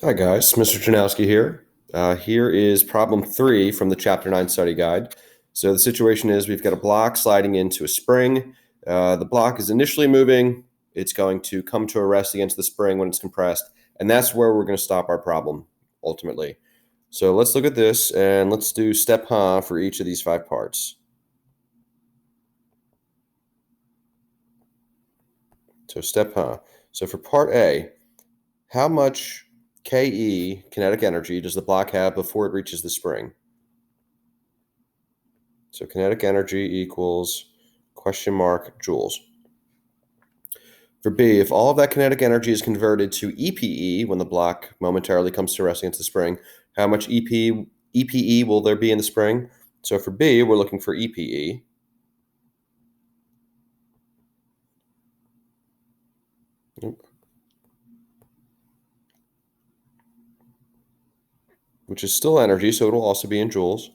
Hi guys, Mr. Janowski here. Here is problem 3 from the Chapter 9 study guide. So the situation is we've got a block sliding into a spring. The block is initially moving. It's going to come to a rest against the spring when it's compressed. And that's where we're going to stop our problem, ultimately. So let's look at this and let's do step 1 for each of these 5 parts. So step 1. So for part A, how much KE, kinetic energy, does the block have before it reaches the spring? So kinetic energy equals question mark joules. For B, if all of that kinetic energy is converted to EPE when the block momentarily comes to rest against the spring, how much EPE will there be in the spring? So for B, we're looking for EPE. Which is still energy, so it'll also be in joules.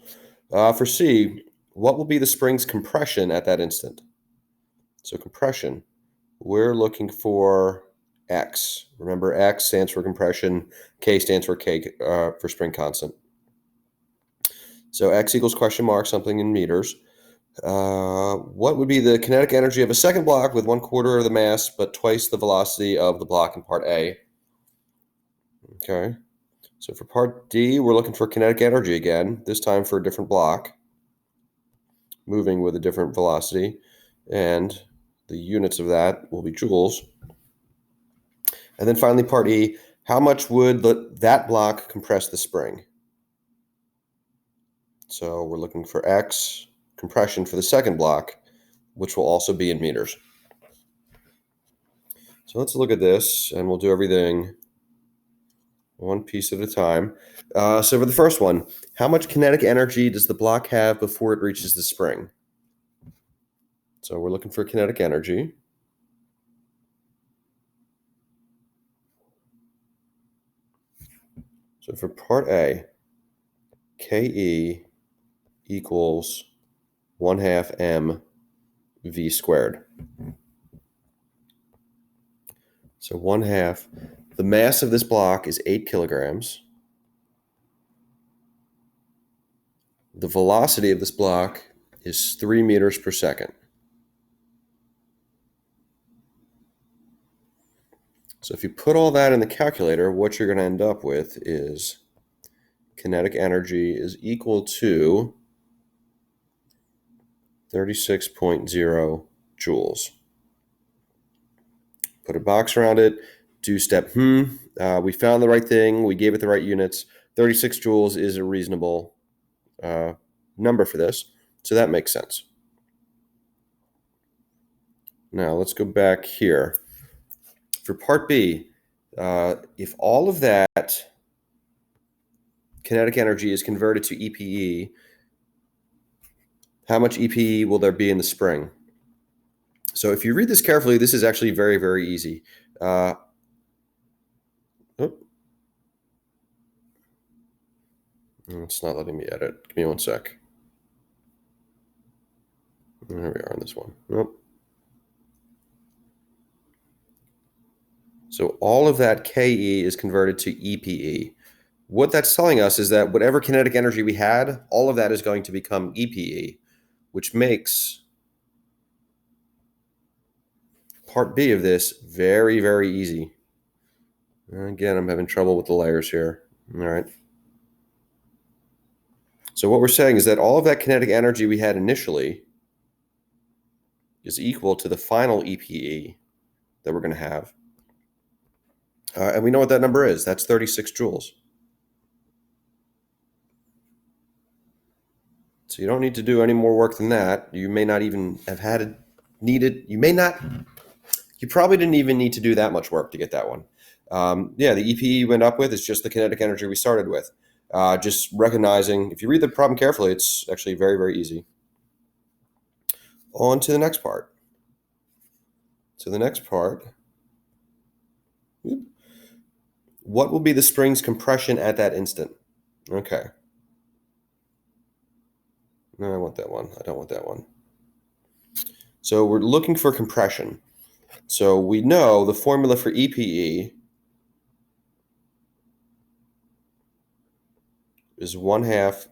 For C, what will be the spring's compression at that instant? So compression, we're looking for X. Remember, X stands for compression, K stands for for spring constant. So X equals question mark, something in meters. What would be the kinetic energy of a second block with 1/4 of the mass, but twice the velocity of the block in part A? Okay. So for part D, we're looking for kinetic energy again, this time for a different block, moving with a different velocity. And the units of that will be joules. And then finally, part E, how much would that block compress the spring? So we're looking for X compression for the second block, which will also be in meters. So let's look at this, and we'll do everything one piece at a time. So for the first one, how much kinetic energy does the block have before it reaches the spring? So we're looking for kinetic energy. So for part A, KE equals 1/2 mv squared. So 1/2. The mass of this block is 8 kilograms. The velocity of this block is 3 meters per second. So if you put all that in the calculator, what you're going to end up with is kinetic energy is equal to 36.0 joules. Put a box around it, do step we found the right thing, we gave it the right units. 36 joules is a reasonable number for this, so that makes sense. Now let's go back here. For part B, if all of that kinetic energy is converted to EPE, how much EPE will there be in the spring? So if you read this carefully, this is actually very, very easy. It's not letting me edit. Give me one sec. There we are on this one. Nope. So all of that KE is converted to EPE. What that's telling us is that whatever kinetic energy we had, all of that is going to become EPE, which makes part B of this very, very easy. Again, I'm having trouble with the layers here. All right. So what we're saying is that all of that kinetic energy we had initially is equal to the final EPE that we're going to have. And we know what that number is. That's 36 joules. So you don't need to do any more work than that. You may not even have had it needed. You probably didn't even need to do that much work to get that one. The EPE you went up with is just the kinetic energy we started with. Just recognizing, if you read the problem carefully, it's actually very, very easy. On to the next part. So the next part, what will be the spring's compression at that instant? Okay. No, I want that one. I don't want that one. So we're looking for compression. So we know the formula for EPE is 1/2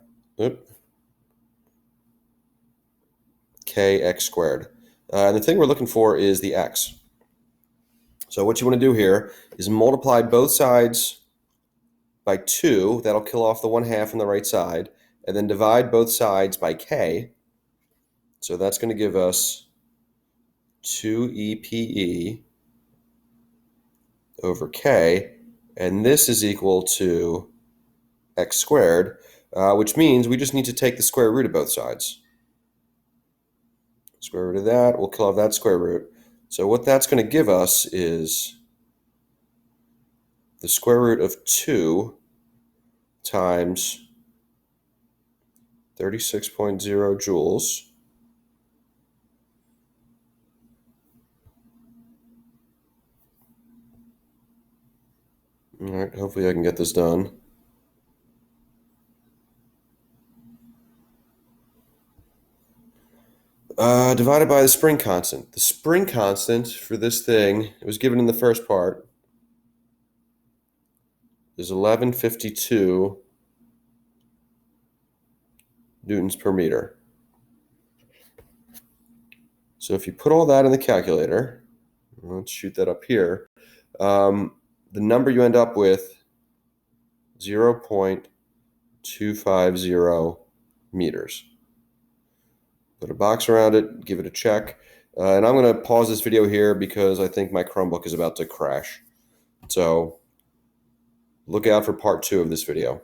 kx squared. And the thing we're looking for is the x. So what you want to do here is multiply both sides by 2. That'll kill off the 1/2 on the right side. And then divide both sides by k. So that's going to give us 2epe over k. And this is equal to x squared, which means we just need to take the square root of both sides. Square root of that, we'll kill off that square root. So what that's going to give us is the square root of 2 times 36.0 joules. All right, hopefully I can get this done. Divided by the spring constant. The spring constant for this thing, it was given in the first part, is 1152 newtons per meter. So if you put all that in the calculator, let's shoot that up here, the number you end up with, 0.250 meters. Put a box around it, give it a check. And I'm going to pause this video here because I think my Chromebook is about to crash. So look out for part 2 of this video.